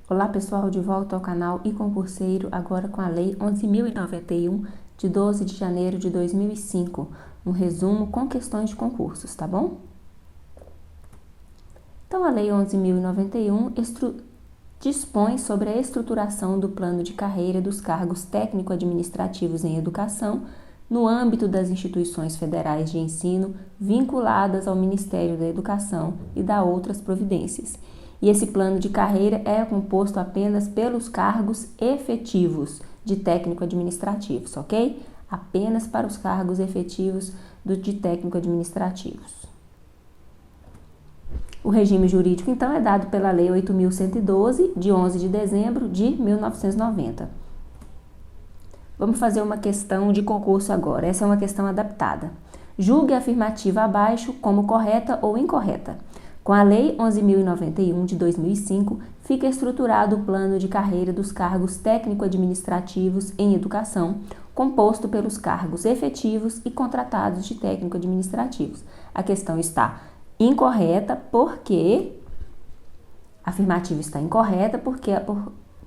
Olá pessoal, de volta ao canal e concurseiro, agora com a Lei 11.091, de 12 de janeiro de 2005, um resumo com questões de concursos, tá bom? Então a Lei 11.091 dispõe sobre a estruturação do plano de carreira dos cargos técnico-administrativos em educação no âmbito das instituições federais de ensino vinculadas ao Ministério da Educação e da outras providências. E esse plano de carreira é composto apenas pelos cargos efetivos de técnico-administrativos, ok? Apenas para os cargos efetivos de técnico-administrativos. O regime jurídico, então, é dado pela Lei 8.112, de 11 de dezembro de 1990. Vamos fazer uma questão de concurso agora. Essa é uma questão adaptada. Julgue a afirmativa abaixo como correta ou incorreta. Com a Lei 11.091 de 2005, fica estruturado o plano de carreira dos cargos técnico-administrativos em educação, composto pelos cargos efetivos e contratados de técnico-administrativos. A questão está incorreta porque a afirmativa está incorreta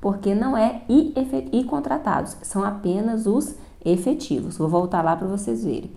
porque não é e contratados, são apenas os efetivos. Vou voltar lá para vocês verem.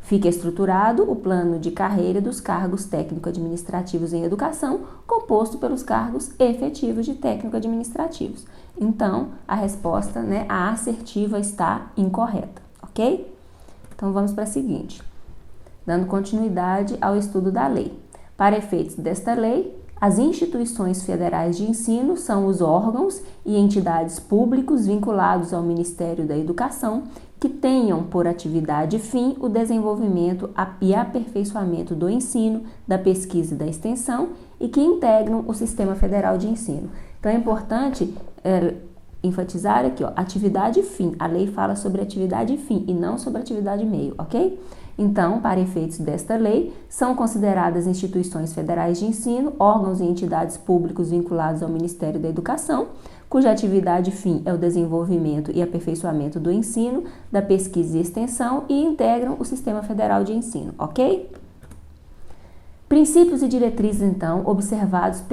Fica estruturado o plano de carreira dos cargos técnico-administrativos em educação, composto pelos cargos efetivos de técnico-administrativos. Então, a resposta, a assertiva está incorreta, ok? Então, vamos para a seguinte. Dando continuidade ao estudo da lei. Para efeitos desta lei, as instituições federais de ensino são os órgãos e entidades públicos vinculados ao Ministério da Educação que tenham por atividade fim o desenvolvimento e aperfeiçoamento do ensino, da pesquisa e da extensão e que integram o Sistema Federal de Ensino. Então é importante enfatizar aqui, atividade fim. A lei fala sobre atividade fim e não sobre atividade meio, ok? Então, para efeitos desta lei, são consideradas instituições federais de ensino, órgãos e entidades públicos vinculados ao Ministério da Educação, cuja atividade fim é o desenvolvimento e aperfeiçoamento do ensino, da pesquisa e extensão e integram o Sistema Federal de Ensino, ok? Princípios e diretrizes, então, observados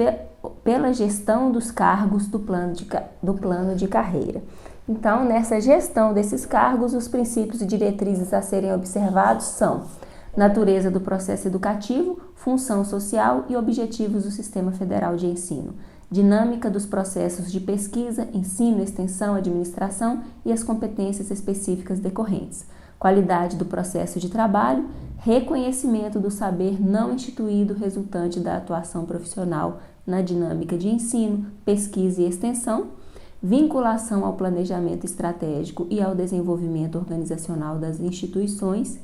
pela gestão dos cargos do plano de carreira. Então, nessa gestão desses cargos, os princípios e diretrizes a serem observados são natureza do processo educativo, função social e objetivos do Sistema Federal de Ensino, dinâmica dos processos de pesquisa, ensino, extensão, administração e as competências específicas decorrentes, qualidade do processo de trabalho, reconhecimento do saber não instituído resultante da atuação profissional na dinâmica de ensino, pesquisa e extensão, vinculação ao planejamento estratégico e ao desenvolvimento organizacional das instituições,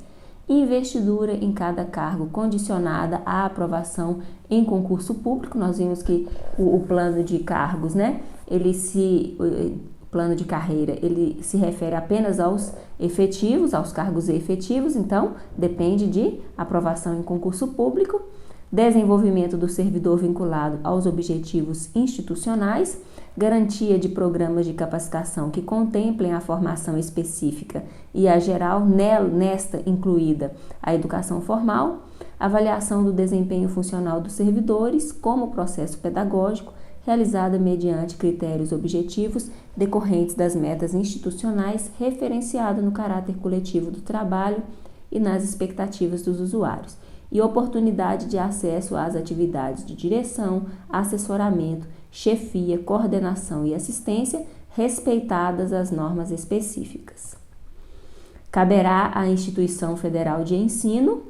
investidura em cada cargo condicionada à aprovação em concurso público. Nós vimos que o plano de cargos, o plano de carreira, ele se refere apenas aos efetivos, aos cargos efetivos, então depende de aprovação em concurso público, desenvolvimento do servidor vinculado aos objetivos institucionais, garantia de programas de capacitação que contemplem a formação específica e a geral, nesta incluída a educação formal, avaliação do desempenho funcional dos servidores como processo pedagógico, realizada mediante critérios objetivos decorrentes das metas institucionais, referenciada no caráter coletivo do trabalho e nas expectativas dos usuários, e oportunidade de acesso às atividades de direção, assessoramento, chefia, coordenação e assistência, respeitadas as normas específicas. Caberá à instituição federal de ensino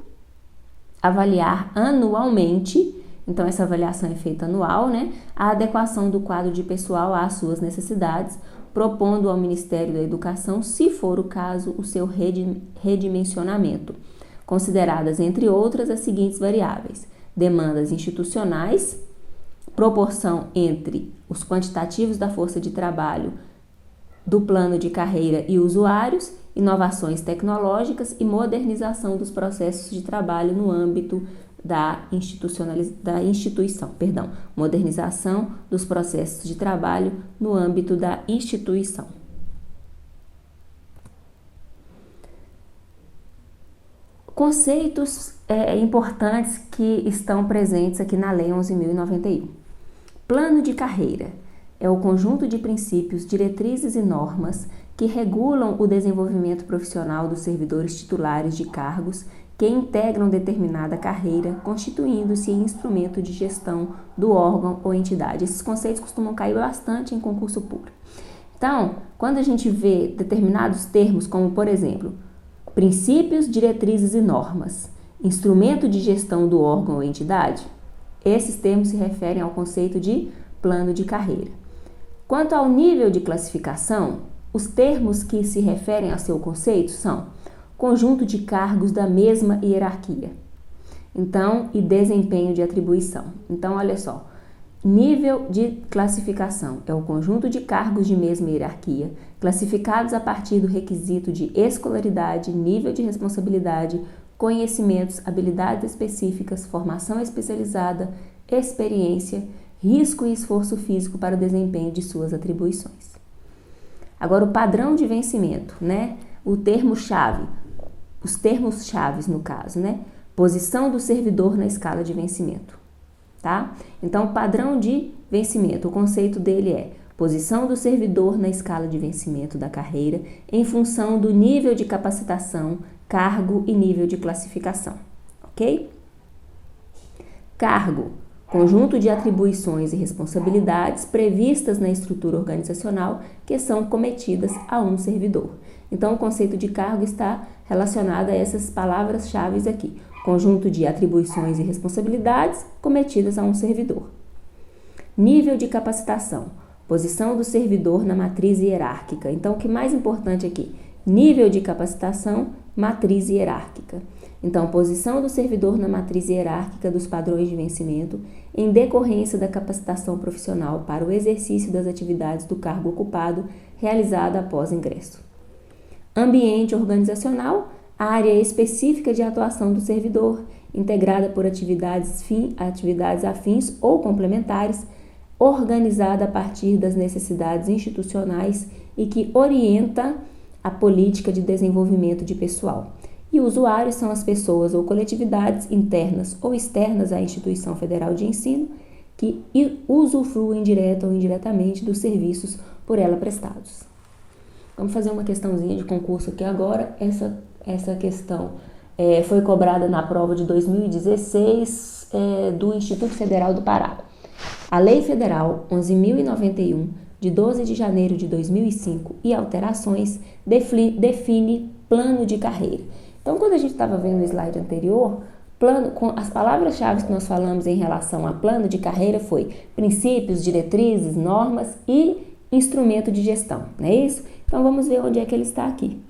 avaliar anualmente, então essa avaliação é feita anual, a adequação do quadro de pessoal às suas necessidades, propondo ao Ministério da Educação, se for o caso, o seu redimensionamento, consideradas, entre outras, as seguintes variáveis: demandas institucionais, proporção entre os quantitativos da força de trabalho do plano de carreira e usuários, inovações tecnológicas e modernização dos processos de trabalho no âmbito da instituição. Modernização dos processos de trabalho no âmbito da instituição. Conceitos importantes que estão presentes aqui na Lei 11.091. Plano de carreira é o conjunto de princípios, diretrizes e normas que regulam o desenvolvimento profissional dos servidores titulares de cargos que integram determinada carreira, constituindo-se em instrumento de gestão do órgão ou entidade. Esses conceitos costumam cair bastante em concurso público. Então, quando a gente vê determinados termos, como por exemplo, princípios, diretrizes e normas, instrumento de gestão do órgão ou entidade, esses termos se referem ao conceito de plano de carreira. Quanto ao nível de classificação, os termos que se referem ao seu conceito são conjunto de cargos da mesma hierarquia, então, e desempenho de atribuição. Então, olha só, nível de classificação é o conjunto de cargos de mesma hierarquia, classificados a partir do requisito de escolaridade, nível de responsabilidade, conhecimentos, habilidades específicas, formação especializada, experiência, risco e esforço físico para o desempenho de suas atribuições. Agora, o padrão de vencimento, né? O termo-chave, os termos-chaves no caso, né? Posição do servidor na escala de vencimento, tá? Então, o padrão de vencimento, o conceito dele é posição do servidor na escala de vencimento da carreira em função do nível de capacitação, cargo e nível de classificação, ok? Cargo, conjunto de atribuições e responsabilidades previstas na estrutura organizacional que são cometidas a um servidor. Então, o conceito de cargo está relacionado a essas palavras-chave aqui. Conjunto de atribuições e responsabilidades cometidas a um servidor. Nível de capacitação. Posição do servidor na matriz hierárquica. Então, o que mais importante aqui? Nível de capacitação, matriz hierárquica. Então, posição do servidor na matriz hierárquica dos padrões de vencimento em decorrência da capacitação profissional para o exercício das atividades do cargo ocupado realizada após ingresso. Ambiente organizacional, área específica de atuação do servidor, integrada por atividades afins ou complementares, organizada a partir das necessidades institucionais e que orienta a política de desenvolvimento de pessoal. E usuários são as pessoas ou coletividades internas ou externas à instituição federal de ensino que usufruem direta ou indiretamente dos serviços por ela prestados. Vamos fazer uma questãozinha de concurso aqui agora. Essa questão foi cobrada na prova de 2016 do Instituto Federal do Pará. A Lei Federal 11.091, de 12 de janeiro de 2005, e alterações, define plano de carreira. Então, quando a gente estava vendo o slide anterior, com as palavras-chave que nós falamos em relação a plano de carreira foi princípios, diretrizes, normas e instrumento de gestão, não é isso? Então, vamos ver onde é que ele está aqui.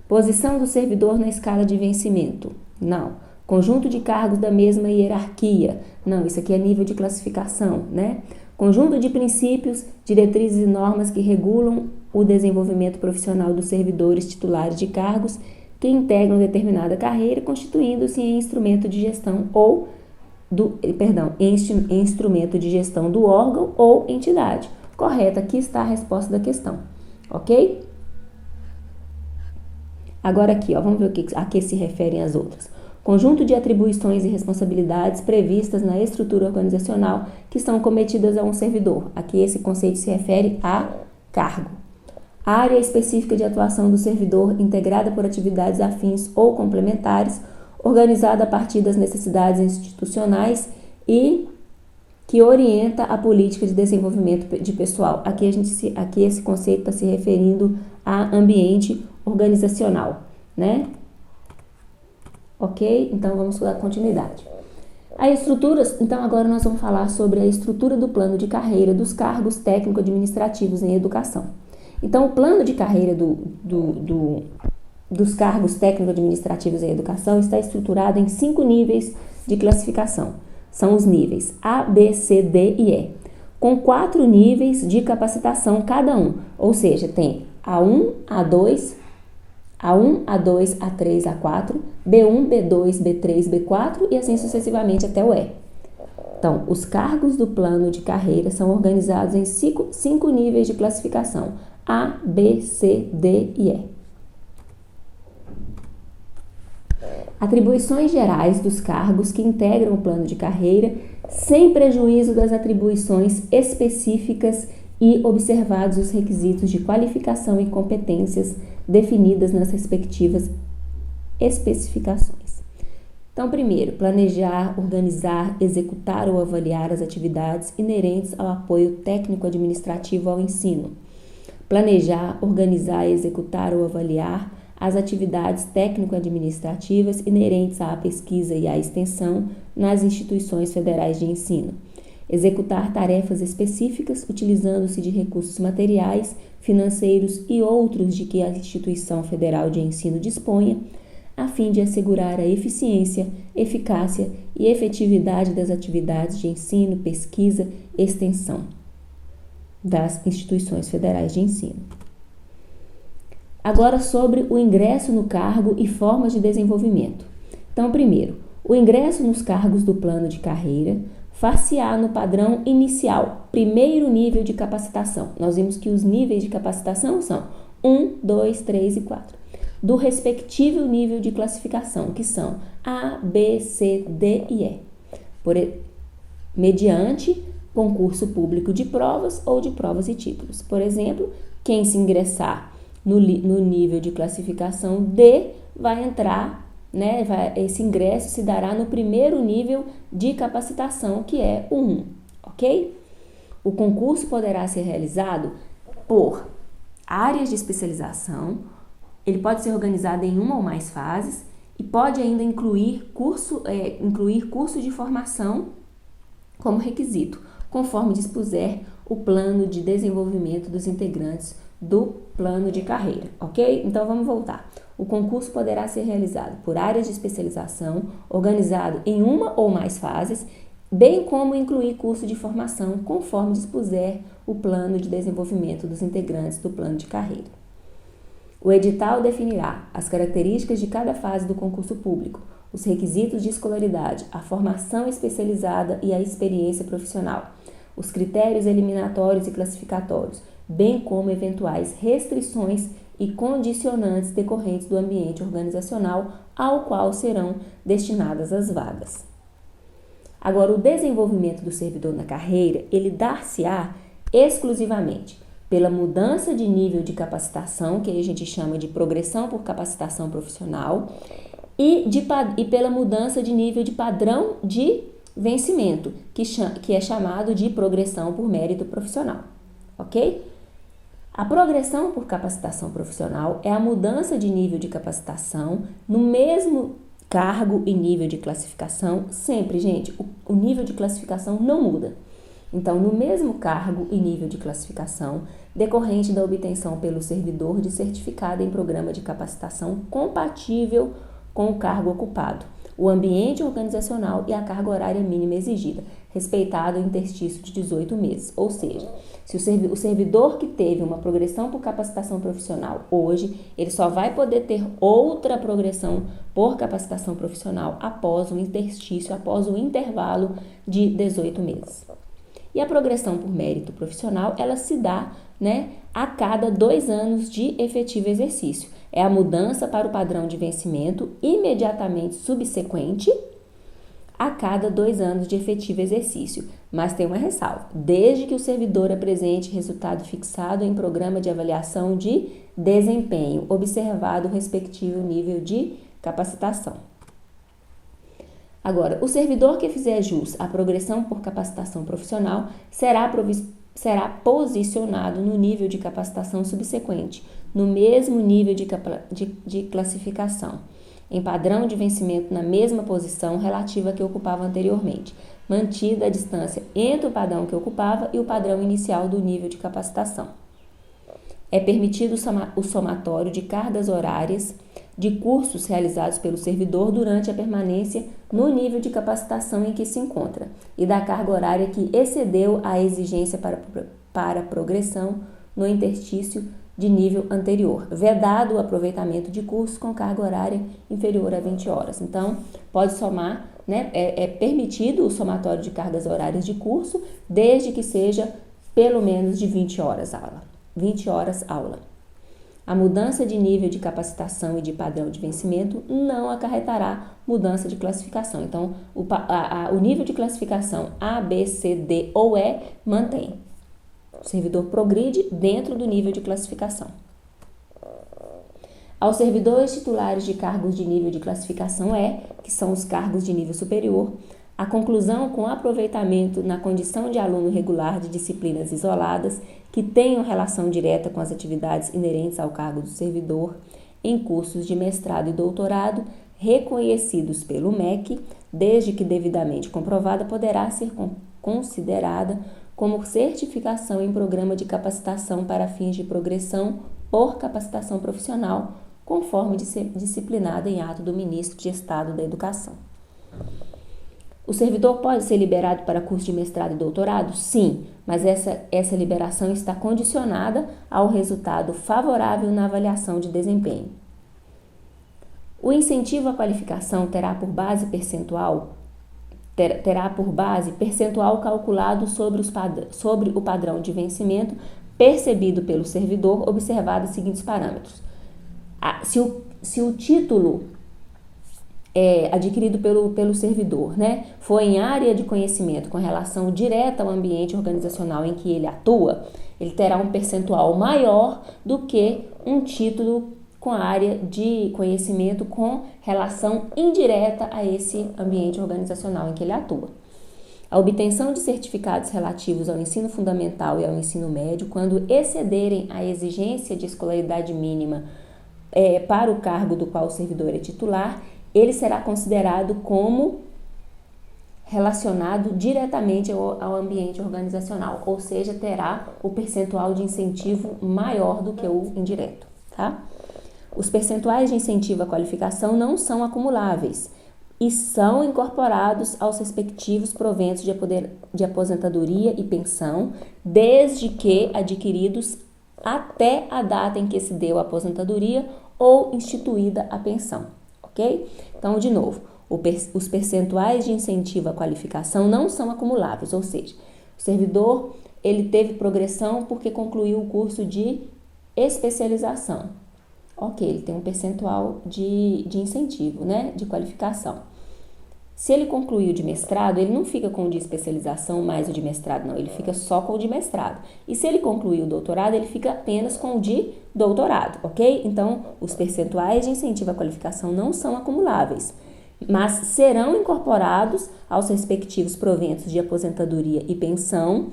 Posição do servidor na escala de vencimento. Não. Conjunto de cargos da mesma hierarquia. Não, isso aqui é nível de classificação, né? Conjunto de princípios, diretrizes e normas que regulam o desenvolvimento profissional dos servidores titulares de cargos que integram determinada carreira, constituindo-se em instrumento de gestão em instrumento de gestão do órgão ou entidade. Correto, aqui está a resposta da questão, ok? Agora aqui, ó, vamos ver a que se referem as outras. Conjunto de atribuições e responsabilidades previstas na estrutura organizacional que são cometidas a um servidor. Aqui esse conceito se refere a cargo. Área específica de atuação do servidor integrada por atividades afins ou complementares, organizada a partir das necessidades institucionais e que orienta a política de desenvolvimento de pessoal. Aqui esse conceito está se referindo a ambiente organizacional, né? Ok? Então, vamos dar continuidade. Então, agora nós vamos falar sobre a estrutura do plano de carreira dos cargos técnico-administrativos em educação. Então, o plano de carreira dos cargos técnico-administrativos em educação está estruturado em 5 níveis de classificação. São os níveis A, B, C, D e E, com 4 níveis de capacitação cada um, ou seja, tem A1, A2, A2, A3, A4, B1, B2, B3, B4 e assim sucessivamente até o E. Então, os cargos do plano de carreira são organizados em 5 níveis de classificação, A, B, C, D e E. Atribuições gerais dos cargos que integram o plano de carreira, sem prejuízo das atribuições específicas e observados os requisitos de qualificação e competências definidas nas respectivas especificações. Então, primeiro, planejar, organizar, executar ou avaliar as atividades inerentes ao apoio técnico-administrativo ao ensino. Planejar, organizar, executar ou avaliar as atividades técnico-administrativas inerentes à pesquisa e à extensão nas instituições federais de ensino. Executar tarefas específicas utilizando-se de recursos materiais, financeiros e outros de que a instituição federal de ensino disponha, a fim de assegurar a eficiência, eficácia e efetividade das atividades de ensino, pesquisa e extensão das instituições federais de ensino. Agora sobre o ingresso no cargo e formas de desenvolvimento. Então, primeiro, o ingresso nos cargos do plano de carreira far-se-á no padrão inicial, primeiro nível de capacitação. Nós vimos que os níveis de capacitação são 1, 2, 3 e 4, do respectivo nível de classificação, que são A, B, C, D e E, mediante concurso público de provas ou de provas e títulos. Por exemplo, quem se ingressar no nível de classificação D vai entrar, esse ingresso se dará no primeiro nível de capacitação, que é o 1, ok? O concurso poderá ser realizado por áreas de especialização, ele pode ser organizado em uma ou mais fases e pode ainda incluir curso de formação como requisito, conforme dispuser o plano de desenvolvimento dos integrantes do plano de carreira, ok? Então vamos voltar. O concurso poderá ser realizado por áreas de especialização, organizado em uma ou mais fases, bem como incluir curso de formação, conforme dispuser o plano de desenvolvimento dos integrantes do plano de carreira. O edital definirá as características de cada fase do concurso público, os requisitos de escolaridade, a formação especializada e a experiência profissional, os critérios eliminatórios e classificatórios, bem como eventuais restrições e condicionantes decorrentes do ambiente organizacional ao qual serão destinadas as vagas. Agora, o desenvolvimento do servidor na carreira, ele dar-se-á exclusivamente pela mudança de nível de capacitação, que a gente chama de progressão por capacitação profissional, e pela mudança de nível de padrão de vencimento, que é chamado de progressão por mérito profissional, ok? A progressão por capacitação profissional é a mudança de nível de capacitação no mesmo cargo e nível de classificação, sempre, gente, o nível de classificação não muda. Então, no mesmo cargo e nível de classificação, decorrente da obtenção pelo servidor de certificado em programa de capacitação compatível com o cargo ocupado, o ambiente organizacional e a carga horária mínima exigida, respeitado o interstício de 18 meses. Ou seja, se o servidor que teve uma progressão por capacitação profissional hoje, ele só vai poder ter outra progressão por capacitação profissional após o interstício, após o intervalo de 18 meses. E a progressão por mérito profissional, ela se dá, a cada 2 anos de efetivo exercício. É a mudança para o padrão de vencimento imediatamente subsequente a cada 2 anos de efetivo exercício. Mas tem uma ressalva: desde que o servidor apresente resultado fixado em programa de avaliação de desempenho, observado o respectivo nível de capacitação. Agora, o servidor que fizer jus à progressão por capacitação profissional será posicionado no nível de capacitação subsequente, no mesmo nível de classificação, em padrão de vencimento na mesma posição relativa que ocupava anteriormente, mantida a distância entre o padrão que ocupava e o padrão inicial do nível de capacitação. É permitido o somatório de cargas horárias de cursos realizados pelo servidor durante a permanência no nível de capacitação em que se encontra e da carga horária que excedeu a exigência para progressão no interstício de nível anterior, vedado o aproveitamento de cursos com carga horária inferior a 20 horas. Então, pode somar, é permitido o somatório de cargas horárias de curso, desde que seja pelo menos de 20 horas aula. A mudança de nível de capacitação e de padrão de vencimento não acarretará mudança de classificação. Então, o nível de classificação A, B, C, D ou E mantém. O servidor progride dentro do nível de classificação. Aos servidores titulares de cargos de nível de classificação E, que são os cargos de nível superior, a conclusão com aproveitamento na condição de aluno regular de disciplinas isoladas que tenham relação direta com as atividades inerentes ao cargo do servidor em cursos de mestrado e doutorado reconhecidos pelo MEC, desde que devidamente comprovada, poderá ser considerada como certificação em programa de capacitação para fins de progressão por capacitação profissional, conforme disciplinada em ato do Ministro de Estado da Educação. O servidor pode ser liberado para curso de mestrado e doutorado? Sim, mas essa liberação está condicionada ao resultado favorável na avaliação de desempenho. O incentivo à qualificação terá por base percentual calculado sobre o padrão de vencimento percebido pelo servidor, observado os seguintes parâmetros. Se o título adquirido pelo servidor, foi em área de conhecimento com relação direta ao ambiente organizacional em que ele atua, ele terá um percentual maior do que um título com a área de conhecimento com relação indireta a esse ambiente organizacional em que ele atua. A obtenção de certificados relativos ao ensino fundamental e ao ensino médio, quando excederem a exigência de escolaridade mínima para o cargo do qual o servidor é titular, ele será considerado como relacionado diretamente ao ambiente organizacional, ou seja, terá o percentual de incentivo maior do que o indireto, tá? Os percentuais de incentivo à qualificação não são acumuláveis e são incorporados aos respectivos proventos de aposentadoria e pensão, desde que adquiridos até a data em que se deu a aposentadoria ou instituída a pensão, ok? Então, de novo, os percentuais de incentivo à qualificação não são acumuláveis, ou seja, o servidor ele teve progressão porque concluiu o curso de especialização. Ok, ele tem um percentual de incentivo, de qualificação. Se ele concluiu de mestrado, ele não fica com o de especialização mais o de mestrado, não. Ele fica só com o de mestrado. E se ele concluiu o doutorado, ele fica apenas com o de doutorado, ok? Então, os percentuais de incentivo à qualificação não são acumuláveis, mas serão incorporados aos respectivos proventos de aposentadoria e pensão,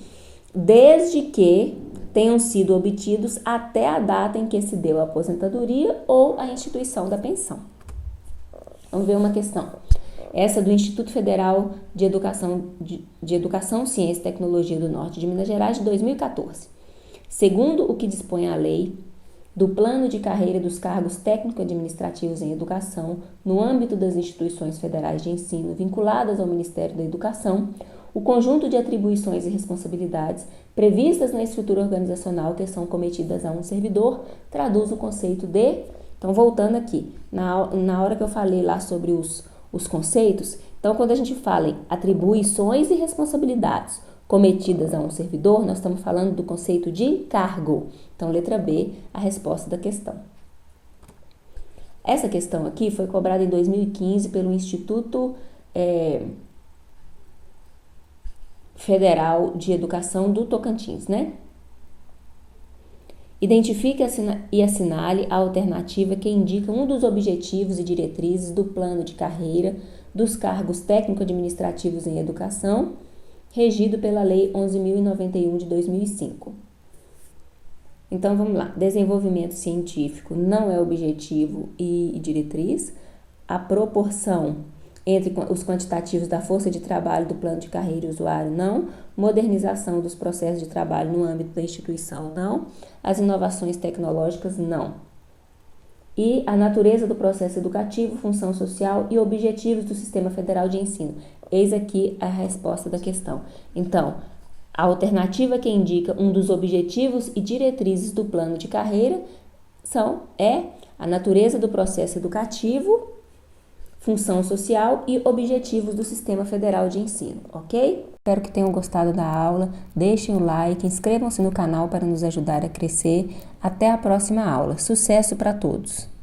desde que tenham sido obtidos até a data em que se deu a aposentadoria ou a instituição da pensão. Vamos ver uma questão. Essa do Instituto Federal de Educação, Ciência e Tecnologia do Norte de Minas Gerais, de 2014. Segundo o que dispõe a lei do plano de carreira dos cargos técnico-administrativos em educação, no âmbito das instituições federais de ensino vinculadas ao Ministério da Educação, o conjunto de atribuições e responsabilidades previstas na estrutura organizacional que são cometidas a um servidor traduz o conceito de... Então, voltando aqui, na hora que eu falei lá sobre os conceitos, então quando a gente fala em atribuições e responsabilidades cometidas a um servidor, nós estamos falando do conceito de cargo. Então, letra B, a resposta da questão. Essa questão aqui foi cobrada em 2015 pelo Instituto Federal de Educação do Tocantins, Identifique e assinale a alternativa que indica um dos objetivos e diretrizes do plano de carreira dos cargos técnico-administrativos em educação, regido pela Lei 11.091 de 2005. Então, vamos lá. Desenvolvimento científico não é objetivo e diretriz. A proporção entre os quantitativos da força de trabalho do plano de carreira e usuário, não. Modernização dos processos de trabalho no âmbito da instituição, não. As inovações tecnológicas, não. E a natureza do processo educativo, função social e objetivos do Sistema Federal de Ensino. Eis aqui a resposta da questão. Então, a alternativa que indica um dos objetivos e diretrizes do plano de carreira é a natureza do processo educativo, função social e objetivos do Sistema Federal de Ensino, ok? Espero que tenham gostado da aula. Deixem o like, inscrevam-se no canal para nos ajudar a crescer. Até a próxima aula. Sucesso para todos!